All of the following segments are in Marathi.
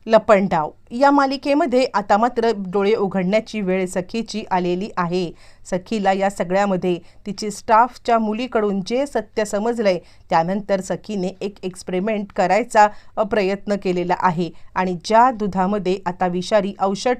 लपंडाव या मालिकेमध्ये आता मात्र डोळे उघडण्याची वेळ सखीची आलेली आहे। सखीला या सगळ्यामध्ये तिची स्टाफच्या मुलीकडून जे सत्य समजलंय त्यानंतर सखीने एक एक्सपेरिमेंट करायचा प्रयत्न केलेला आहे आणि ज्या दुधामध्ये आता विषारी औषध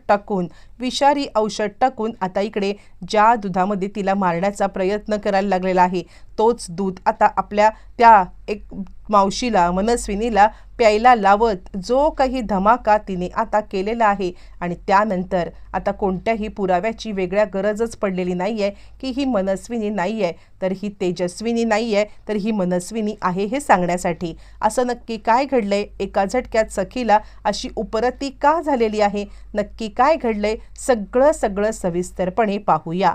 टाकून आता इकडे ज्या दुधामध्ये तिला मारण्याचा प्रयत्न करायला लागलेला आहे तोच दूध आता आपल्या त्या एक मावशीला मनस्विनीला प्यायला लावत जो काही धमाका तिने आता केलेला आहे आणि त्यानंतर आता कोणत्याही पुराव्याची वेगळ्या गरजच पडलेली नाही आहे की ही मनस्विनी नाही आहे तर ही तेजस्विनी नाही आहे तर ही मनस्विनी आहे हे सांगण्यासाठी। असं नक्की काय घडलंय, एका झटक्यात सखीला अशी उपरती का झालेली आहे, नक्की काय घडलंय सगळं सविस्तरपणे पाहूया।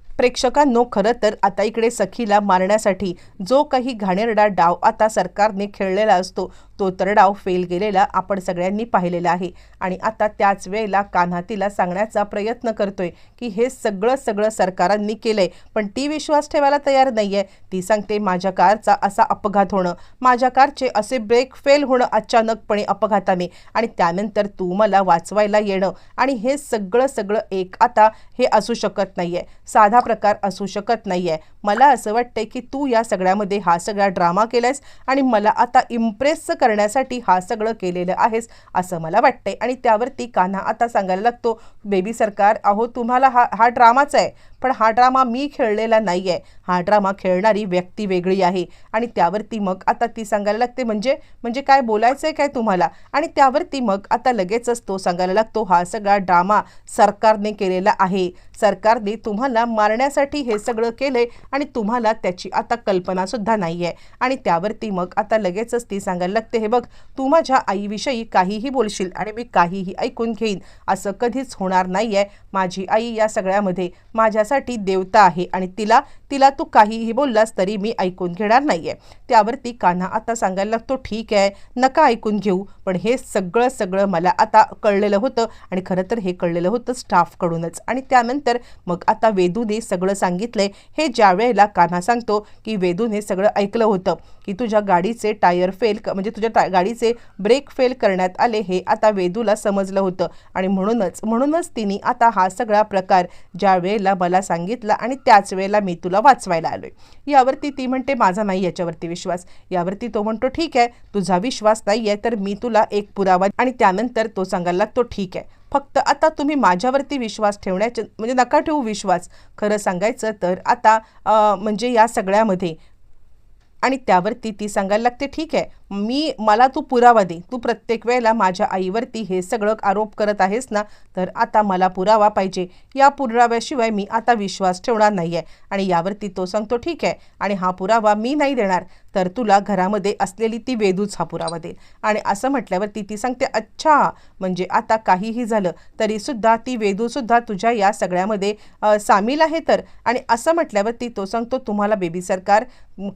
प्रेक्षकांनो, खरं तर आता इकडे सखीला मारण्यासाठी जो काही घाणेरडा डाव आता सरकारने खेळलेला असतो तो तर डाव फेल गेलेला आपण सगळ्यांनी पाहिलेला आहे आणि आता त्याच वेळेला कान्हा तिला सांगण्याचा प्रयत्न करतोय की हे सगळं सरकारांनी केलंय पण ती विश्वास ठेवायला तयार नाहीये। ती सांगते माझ्या कारचा असा अपघात होणं, माझ्या कारचे असे ब्रेक फेल होणं अचानकपणे अपघाताने आणि त्यानंतर तू मला वाचवायला येणं आणि हे सगळं एक आता हे असू शकत नाहीये, साधा प्रकार असू शकत नाहीये। मला असं वाटतंय की तू या सगळ्यामध्ये हा सगळा ड्रामा केलायस आणि मला आता इम्प्रेस करण्यासाठी हा सगळं केलेलं आहेस असं मला वाटतंय। आणि त्यावरती कान्हा आता सांगायला लागतो बेबी सरकार, अहो तुम्हाला हा ड्रामाच आहे पण हा ड्रामा मी खेळलेला नाही आहे, हा ड्रामा खेळणारी व्यक्ती वेगळी आहे। आणि त्यावरती मग आता ती सांगायला लागते म्हणजे काय बोलायचं आहे काय तुम्हाला, आणि त्यावरती मग आता लगेचच तो सांगायला लागतो हा सगळा ड्रामा सरकारने केलेला आहे, सरकारने तुम्हाला मारण्यासाठी हे सगळं केलंय आणि तुम्हाला त्याची आता कल्पना सुद्धा नाही आहे। आणि त्यावरती मग आता लगेचच ती सांगायला लागते हे बघ, तू माझ्या आईविषयी काहीही बोलशील आणि मी काहीही ऐकून घेईन असं कधीच होणार नाही आहे। माझी आई या सगळ्यामध्ये माझ्यासाठी देवता आहे आणि तिला तू काहीही बोललास तरी मी ऐकून घेणार नाहीये। त्यावरती कान्हा आता सांगायला लागतो ठीक आहे नका ऐकून घेऊ पण हे सगळं मला आता कळलेलं होतं आणि खरं तर हे कळलेलं होतं स्टाफकडूनच। आणि त्यानंतर मग आता वेदूने सगळं सांगितलंय हे ज्या वेळेला कान्हा सांगतो की वेदूने सगळं ऐकलं होतं की तुझ्या गाडीचे टायर फेल म्हणजे तुझ्या गाडीचे ब्रेक फेल करण्यात आले हे आता वेदूला समजलं होतं आणि म्हणूनच तिने आता हा सगळा प्रकार ज्या वेळेला मला सांगितला आणि त्याच वेळेला मी तुला वाचवायला आलोय। यावरती ती म्हणते माझा नाही याच्यावरती विश्वास। यावरती तो म्हणतो ठीक आहे तुझा विश्वास नाहीये तर मी तुला एक पुरावा, आणि त्यानंतर तो सांगायला लागतो ठीक आहे फक्त आता तुम्ही माझ्यावरती विश्वास ठेवण्याचे म्हणजे नका ठेवू विश्वास, खरं सांगायचं तर आता म्हणजे या सगळ्यामध्ये। आणि त्यावरती ती सांगायला लागते ठीक आहे मला तू पुरावा दे, तू प्रत्येक वेळेला माझ्या आईवरती हे सगळं आरोप करत आहेस ना तर आता मला पुरावा पाहिजे, या पुराव्याशिवाय मी आता विश्वास ठेवणार नाहीये। आणि यावरती तो सांगतो ठीक आहे आणि हा पुरावा मी नाही देणार तर तुला घरामध्ये असलेली ती वेदूच हा पुरावा देईल। आणि असं म्हटल्यावरती ती सांगते अच्छा म्हणजे आता काहीही झालं तरी सुद्धा ती वेदू सुद्धा तुझ्या या सगळ्यामध्ये सामील आहे तर। आणि असं म्हटल्यावरती तो सांगतो तुम्हाला बेबी सरकार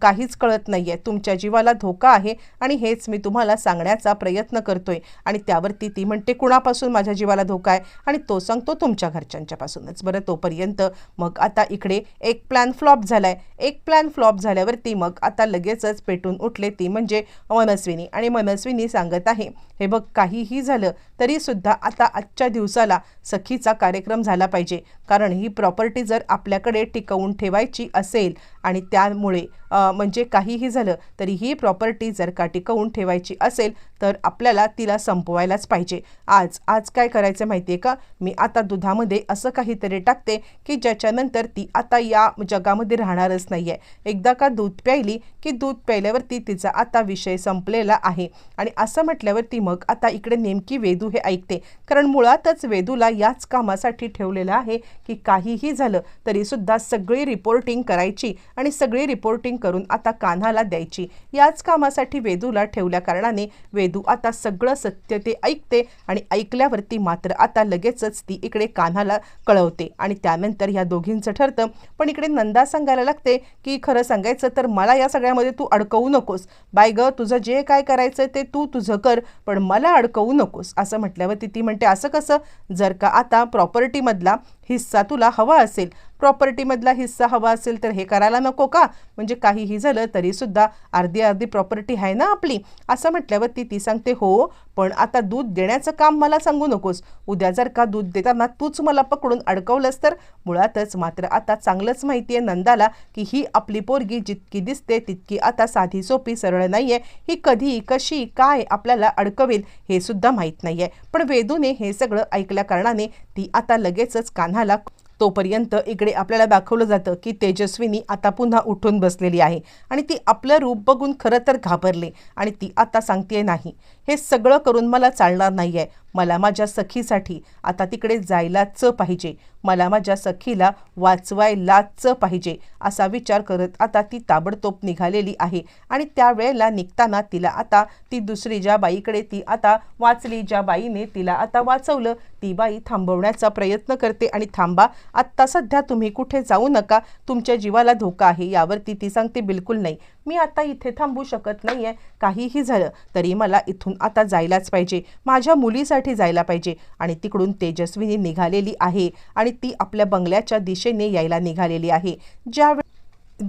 काहीच कळत नाहीये, तुमच्या जीवाला धोका आहे आणि हेच मी तुम्हाला सांगण्याचा प्रयत्न करतोय। आणि त्यावरती ती म्हणते कुणापासून माझ्या जीवाला धोका आहे, आणि तो सांगतो तुमच्या घरच्यांच्या पासूनच। बरं तोपर्यंत मग आता इकडे एक प्लॅन फ्लॉप झालाय। एक प्लॅन फ्लॉप झाल्यावरती मग आता लगेचच पेटून उठले ती म्हणजे मनस्विनी, आणि मनस्विनी सांगत आहे हे बघ काहीही झालं तरी सुद्धा आता आजच्या दिवसाला सखीचा कार्यक्रम झाला पाहिजे कारण ही प्रॉपर्टी जर आपल्याकडे टिकवून ठेवायची असेल आणि त्यामुळे म्हणजे काहीही झालं तरी ही प्रॉपर्टी जर का टिकवून ठेवायची असेल तर आपल्याला तिला संपवायलाच पाहिजे। आज काय करायचं माहिती आहे का, मी आता दुधामध्ये असं काहीतरी टाकते की ज्याच्यानंतर ती आता या जगामध्ये राहणारच नाही आहे। एकदा का दूध प्यायली की दूध प्यायल्यावरती तिचा आता विषय संपलेला आहे। आणि असं म्हटल्यावरती मग आता इकडे नेमकी वेदू हे ऐकते कारण मुळातच वेदूला याच कामासाठी ठेवलेलं आहे की काहीही झालं तरी सुद्धा सगळी रिपोर्टिंग करायची आणि सगळी रिपोर्टिंग करून आता कान्हाला द्यायची, याच कामासाठी वेदूला ठेवल्या कारणाने वेदू आता सगळं सत्य ते ऐकते आणि ऐकल्यावरती मात्र आता लगेचच ती इकडे कान्हाला कळवते। आणि त्यानंतर या दोघींचं ठरतं पण इकडे नंदा सांगायला लागते की खरं सांगायचं तर मला या सगळ्यामध्ये तू अडकवू नकोस, बाय ग तुझं जे काय करायचं ते तू तुझं कर पण मला अडकवू नकोस। असं म्हटल्यावरती ती म्हणते असं कसं, जर का आता प्रॉपर्टीमधला हिस्सा तुला हवा असेल प्रॉपर्टीमधला हिस्सा हवा असेल तर हे करायला नको का? म्हणजे काहीही झालं तरी सुद्धा अर्धी अर्धी प्रॉपर्टी आहे ना आपली. असं म्हटल्यावरती ती सांगते हो, पण आता दूध देण्याचं काम मला सांगू नकोस. उद्या जर का दूध देताना तूच मला पकडून अडकवलंस तर. मुळातच मात्र आता चांगलंच माहिती आहे नंदाला की ही आपली पोरगी जितकी दिसते तितकी आता साधी सोपी सरळ नाहीये. ही कधी कशी काय आपल्याला अडकवेल हे सुद्धा माहीत नाहीये. पण वेदूने हे सगळं ऐकल्या कारणाने ती आता लगेचच कान्हाला तोपर्यंत इकडे आपल्याला दाखवलं जातं की तेजस्विनी आता पुन्हा उठून बसलेली आहे आणि ती आपलं रूप बघून खरं तर घाबरली आणि ती आता सांगते नाही, हे सगळं करून मला चालणार नाही आहे. मला माझ्या सखीसाठी आता तिकडे जायलाच पाहिजे. मला माझ्या सखीला वाचवायलाच पाहिजे असा विचार करत आता ती ताबडतोब निघालेली आहे. आणि त्यावेळेला निघताना तिला आता ती दुसरी ज्या बाईकडे ती आता वाचली, ज्या बाईने तिला आता वाचवलं, ती बाई थांबवण्याचा प्रयत्न करते आणि थांबा, आत्ता सध्या तुम्ही कुठे जाऊ नका, तुमच्या जीवाला धोका आहे. यावरती ती सांगते बिलकुल नाही, मी आता इथे थांबू शकत नाही आहे. काहीही झालं तरी मला इथून आता जायलाच पाहिजे, माझ्या मुलीसाठी जायला पाहिजे. आणि तिकडून तेजस्विनी निघालेली आहे आणि ती आपल्या बंगल्याच्या दिशेने यायला निघालेली आहे.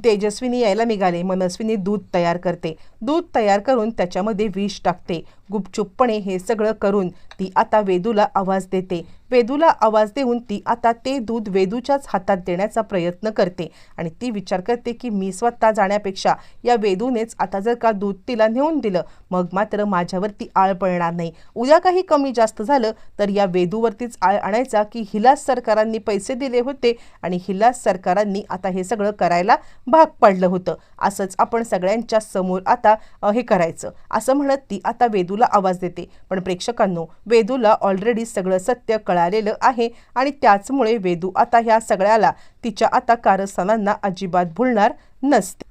तेजस्विनी यायला निघाले, मनस्विनी दूध तयार करते. दूध तयार करून त्याच्यामध्ये विष टाकते. गुपचूपपणे हे सगळं करून ती आता वेदूला आवाज देते. वेदूला आवाज देऊन ती आता ते दूध वेदूच्याच हातात देण्याचा प्रयत्न करते आणि ती विचार करते की मी स्वतः जाण्यापेक्षा या वेदूनेच आता जर का दूध तिला नेऊन दिलं मग मात्र माझ्यावरती आळ पडणार नाही. उद्या काही कमी जास्त झालं तर या वेदूवरतीच आळ आणायचा की हिलाच सरकारांनी पैसे दिले होते आणि हिलाच सरकारांनी आता हे सगळं करायला भाग पाडलं होतं. असंच आपण सगळ्यांच्या समोर आता हे करायचं असं म्हणत ती आता वेदूला आवाज देते. पण प्रेक्षकांनो, वेदूला ऑलरेडी सगळं सत्य कळालेलं आहे आणि त्याचमुळे वेदू आता ह्या सगळ्याला तिच्या आता कारस्थानांना अजिबात भुलणार नसते.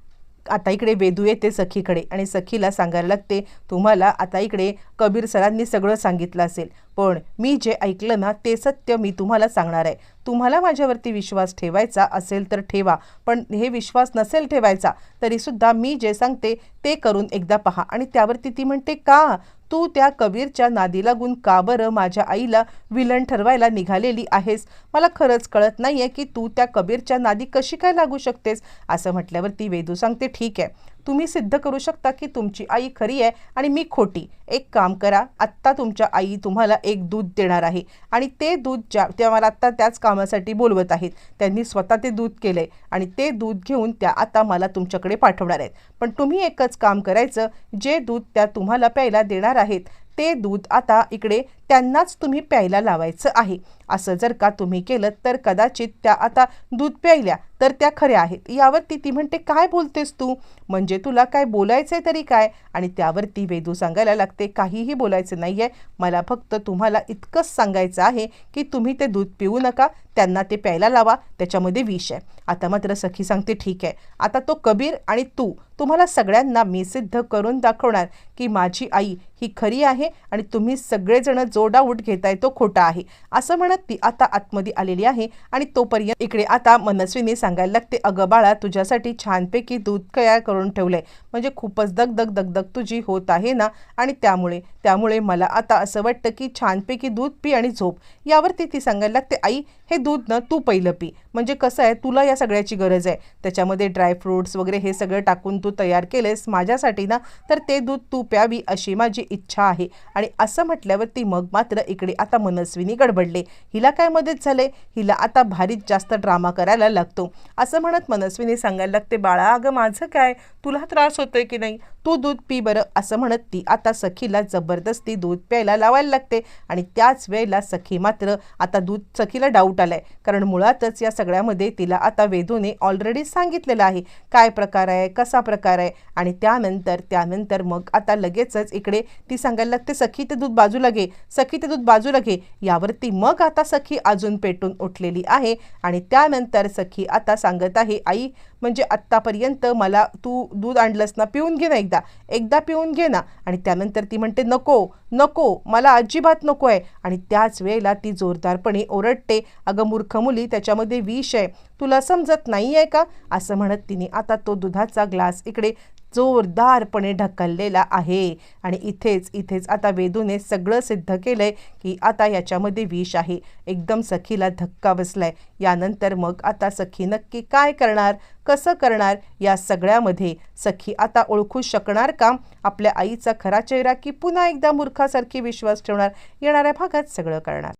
आता इकडे वेदू येते सखीकडे आणि सखीला सांगायला लागते, तुम्हाला आता इकडे कबीर सरांनी सगळं सांगितलं असेल, पण मी जे ऐकलं ना ते सत्य मी तुम्हाला सांगणार आहे. तुम्हाला माझ्यावरती विश्वास ठेवायचा असेल तर ठेवा, पण हे विश्वास नसेल ठेवायचा तरीसुद्धा मी जे सांगते ते करून एकदा पहा. आणि त्यावरती ती म्हणते, का तू त्या कबीरच्या नादी लागून का बरं माझ्या आईला विलन ठरवायला निघालेली आहेस? मला खरंच कळत नाही आहे की तू त्या कबीरच्या नादी कशी काय लागू शकतेस. असं म्हटल्यावरती वेदू सांगते, ठीक आहे, तुम्ही सिद्ध करू शकता की तुमची आई खरी आहे आणि मी खोटी. एक काम करा, आत्ता तुमच्या आई तुम्हाला एक दूध देणार आहे आणि ते दूध त्या मला आत्ता त्याच कामासाठी बोलवत आहेत. त्यांनी स्वतः ते दूध केलंय आणि ते दूध घेऊन त्या आता मला तुमच्याकडे पाठवणार आहेत. पण तुम्ही एकच काम करायचं, जे दूध त्या तुम्हाला प्यायला देणार आहेत ते दूध आता इकडे त्यांनाच तुम्ही प्यायला लावायचं आहे. असं जर का तुम्ही केलं तर कदाचित त्या आता दूध प्यायल्या तर त्या खऱ्या आहेत. यावरती ती म्हणते, काय बोलतेस तू, म्हणजे तुला काय बोलायचंय तरी काय? आणि त्यावरती वेदू सांगायला लागते, काहीही बोलायचं नाही आहे, मला फक्त तुम्हाला इतकंच सांगायचं आहे की तुम्ही ते दूध पिऊ नका, त्यांना ते प्यायला लावा, त्याच्यामध्ये विष आहे. आता मात्र सखी सांगते, ठीक आहे, आता तो कबीर आणि तुम्हाला सगळ्यांना मी सिद्ध करून दाखवणार की माझी आई ही खरी आहे आणि तुम्ही सगळेजण जो डाऊट घेताय तो खोटा आहे. असं म्हणत ती आता आतमध्ये आलेली आहे आणि तोपर्यंत इकडे आता मनस्विनी सांगायला लागते, अगं बाळा, तुझ्यासाठी छानपैकी दूध तयार करून ठेवलंय, म्हणजे खूपच दगदग दगदग तुझी होत आहे ना, आणि त्यामुळे मला आता असं वाटतं की छानपैकी दूध पी आणि झोप. यावरती ती सांगायला लागते, आई हे दूध ना तू पहिलं पी, म्हणजे कसं आहे तुला या सगळ्याची गरज आहे, त्याच्यामध्ये ड्रायफ्रूट्स वगैरे हे सगळं टाकून तू तयार केलेस माझ्यासाठी ना, तर ते दूध तू प्यावी अशी माझी इच्छा आहे. आणि असं म्हटल्यावरती मग मात्र इकडे आता मनस्विनी गडबडले. हिला काय मदत झाले, हिला आता भारीच जास्त ड्रामा करायला लागतो. असं म्हणत मनस्विनी सांगायला लागते, बाळा अगं माझं काय, तुला त्रास होतोय की नाही, तू दूध पी बरं. असं म्हणत ती आता सखीला जबरदस्ती दूध प्यायला लावायला लागते. आणि त्याच वेळेला सखी मात्र आता सखीला डाऊट आलाय, कारण मुळातच या सगळ्यामध्ये तिला आता वेदूने ऑलरेडी सांगितलेलं आहे काय प्रकार आहे, कसा प्रकार आहे. आणि त्यानंतर मग आता लगेचच इकडे ती सांगायला लागते, सखी ते दूध बाजूला घे, सखी ते दूध बाजूला घे. यावरती मग आता सखी अजून पेटून उठलेली आहे आणि त्यानंतर सखी आता सांगत आहे, आई म्हणजे आत्तापर्यंत मला तू दूध आणलंस ना, पिऊन घे ना, एकदा पिऊन घे ना. आणि त्यानंतर ती म्हणते, नको मला अजिबात नको आहे. आणि त्याच वेळेला ती जोरदारपणे ओरडते, अगं मूर्ख मुली, त्याच्यामध्ये विष आहे, तुला समजत नाही आहे का? असं म्हणत तिने आता तो दुधाचा ग्लास इकडे जोरदारपणे ढकललेला आहे. आणि इथेच आता वेदूने सगळं सिद्ध केलंय की आता याच्यामध्ये विष आहे. एकदम सखीला धक्का बसलाय. यानंतर मग आता सखी नक्की काय करणार, कसं करणार, या सगळ्यामध्ये सखी आता ओळखू शकणार का आपल्या आईचा खरा चेहरा, की पुन्हा एकदा मूर्खासारखी विश्वास ठेवणार? येणाऱ्या भागात सगळं करणार.